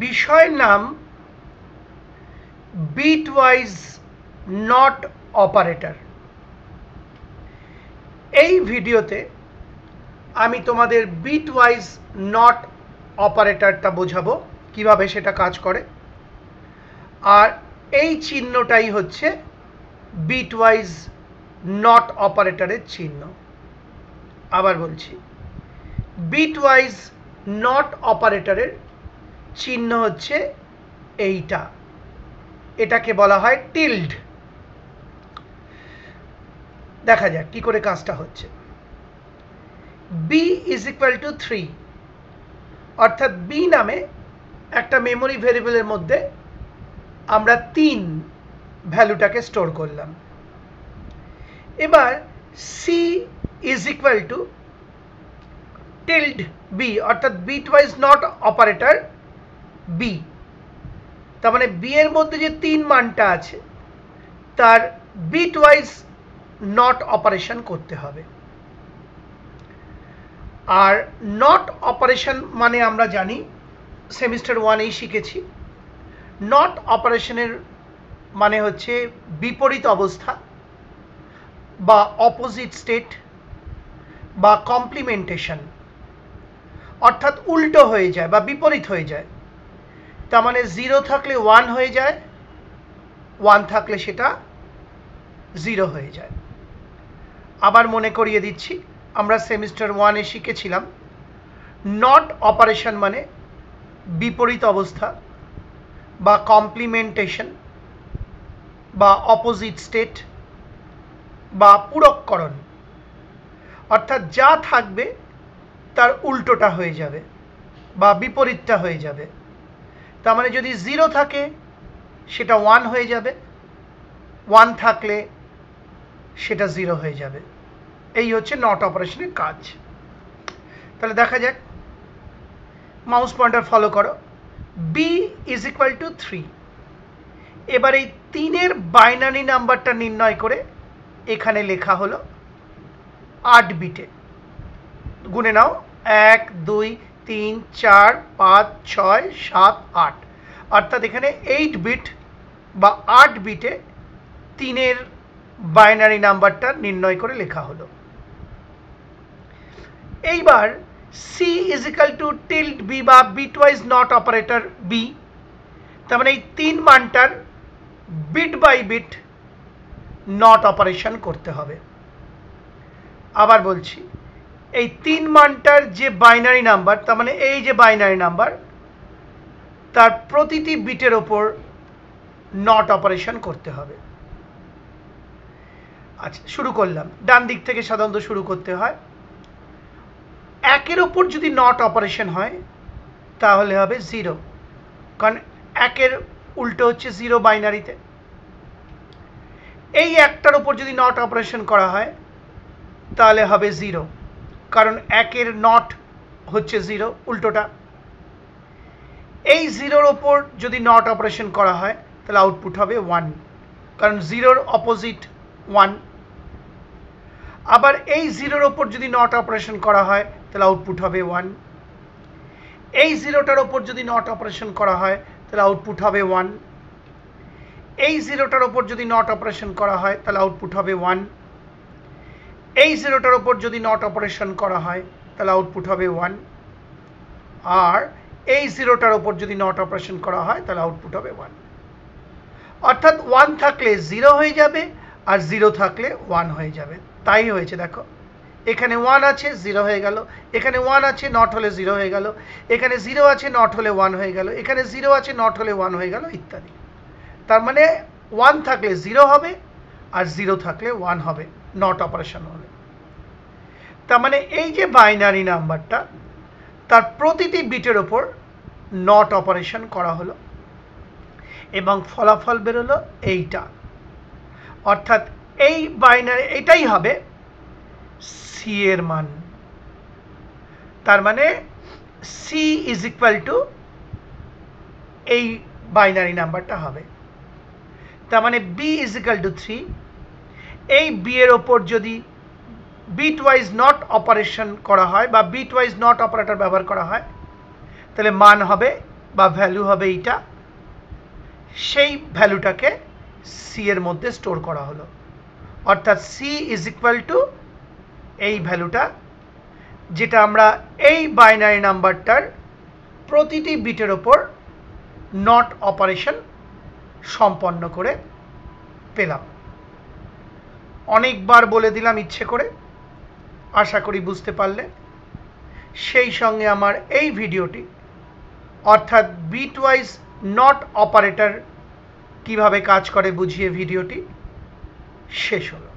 বিষয়ের নাম bitwise not operator. এই ভিডিওতে আমি তোমাদের বিটওয়াইজ নট অপারেটরটা বোঝাবো কিভাবে সেটা কাজ করে। আর এই চিহ্নটাই হচ্ছে বিটওয়াইজ নট অপারেটরের চিহ্ন। আবার বলছি, বিটওয়াইজ নট অপারেটরের চিহ্ন হচ্ছে এইটা, এটাকে বলা হয় টিল্ড। দেখা যাক কি করে কাজটা হচ্ছে। বি ইজ ইকুয়াল টু 3, অর্থাৎ বি নামে একটা মেমোরি ভেরিয়েবলের মধ্যে আমরা 3 ভ্যালুটাকে স্টোর করলাম। এবার c is equal to tilde b, অর্থাৎ বিটওয়াইজ নট অপারেটর বি। তার মানে বি এর মধ্যে যে 3 মানটা আছে তার বিটওয়াইজ নট অপারেশন করতে হবে। আর নট অপারেশন মানে আমরা জানি সেমিস্টার 1-এই শিখেছি। নট অপারেশনের মানে হচ্ছে বিপরীত অবস্থা বা অপোজিট স্টেট বা কমপ্লিমেন্টেশন, অর্থাৎ উল্টো হয়ে যায় বা বিপরীত হয়ে যায়। তার মানে 0 থাকলে 1 হয়ে যায়, 1 থাকলে সেটা 0 হয়ে যায়। আবার মনে করিয়ে দিচ্ছি, আমরা সেমিস্টার 1-এ শিখেছিলাম নট অপারেশন মানে বিপরীত অবস্থা বা কমপ্লিমেন্টেশন বা অপোজিট স্টেট বা পূরককরণ, অর্থাৎ যা থাকবে তার উল্টোটা হয়ে যাবে বা বিপরীতটা হয়ে যাবে। তার মানে যদি 0 থাকে সেটা 1 হয়ে যাবে, 1 থাকলে সেটা 0 হয়ে যাবে। এই হচ্ছে নট অপারেশনের কাজ। তাহলে দেখা যাক, মাউস পয়েন্টার ফলো করো। B is equal to 3। এবার এই 3-এর বাইনারি নাম্বারটা নির্ণয় করে এখানে লেখা হলো 8 বিটে। গুনে নাও, 1 2 3 4 5 6 7 8, অর্থাৎ এখানে 8 বিট বা 8 বিটে 3-এর বাইনারি নাম্বারটা নির্ণয় করে লেখা হলো। এইবার C is equal to tilde B বা বিটওয়াইজ নট অপারেটর বি। তার মানে এই 3 মানটার bit by bit not operation করতে হবে। আবার বলছি, এই 3 মানটার যে বাইনারি নাম্বার, তার মানে এই যে বাইনারি নাম্বার, তার প্রতিটি বিটের ওপর নট অপারেশন করতে হবে। আচ্ছা, শুরু করলাম। ডান দিক থেকে সাধারণত শুরু করতে হয়। 1-এর ওপর যদি নট অপারেশন হয় তাহলে হবে 0, কারণ 1-এর উল্টো হচ্ছে 0 বাইনারিতে। এই 1টার ওপর যদি নট অপারেশন করা হয় তাহলে হবে 0, কারণ 1-এর নট হচ্ছে 0, উল্টোটা। এই 0-র ওপর যদি নট অপারেশন করা হয় তাহলে আউটপুট হবে 1, কারণ 0-র অপোজিট 1। আবার এই 0-র ওপর যদি নট অপারেশন করা হয় তাহলে আউটপুট হবে 1। এই 0টার ওপর যদি নট অপারেশন করা হয় তাহলে আউটপুট হবে 1। এই 0টার ওপর যদি নট অপারেশন করা হয় তাহলে আউটপুট হবে 1। এই 0টার ওপর যদি নট অপারেশন করা হয় তাহলে আউটপুট হবে 1। আর এই 0টার ওপর যদি নট অপারেশন করা হয় তাহলে আউটপুট হবে 1। অর্থাৎ 1 থাকলে 0 হয়ে যাবে আর 0 থাকলে 1 হয়ে যাবে। তাই হয়েছে, দেখো এখানে 1 আছে 0 হয়ে গেল, এখানে 1 আছে নট হলে 0 হয়ে গেল, এখানে 0 আছে নট হলে 1 হয়ে গেল, এখানে 0 আছে নট হলে 1 হয়ে গেল, ইত্যাদি। তার মানে 1 থাকলে 0 হবে আর 0 থাকলে 1 হবে নট অপারেশন হলে। তার মানে এই যে বাইনারি নাম্বারটা, তার প্রতিটি বিটের ওপর নট অপারেশন করা হলো এবং ফলাফল বেরোলো এইটা। অর্থাৎ এই বাইনারি, এটাই হবে সি এর মান। তার মানে সি ইজ ইকুয়াল টু এই বাইনারি নাম্বারটা হবে। তার মানে বি ইজ ইকুয়াল টু 3। এই বি এর ওপর যদি বিটওয়াইজ নট অপারেশন করা হয় বা বিটওয়াইজ নট অপারেটর ব্যবহার করা হয় তাহলে মান হবে বা ভ্যালু হবে এইটা, সেই ভ্যালুটাকে সি এর মধ্যে স্টোর করা হলো। অর্থাৎ সি ইজ ইকুয়াল টু এই ভ্যালুটা, যেটা আমরা এই বাইনারি নাম্বারটার প্রতিটি বিটের ওপর নট অপারেশন সম্পন্ন করে পেলাম। অনেকবার বলে দিলাম ইচ্ছে করে, আশা করি বুঝতে পারলে। সেই সঙ্গে আমার এই ভিডিওটি অর্থাৎ বিটওয়াইজ নট অপারেটর কিভাবে কাজ করে বুঝিয়ে ভিডিওটি শেষ হলো।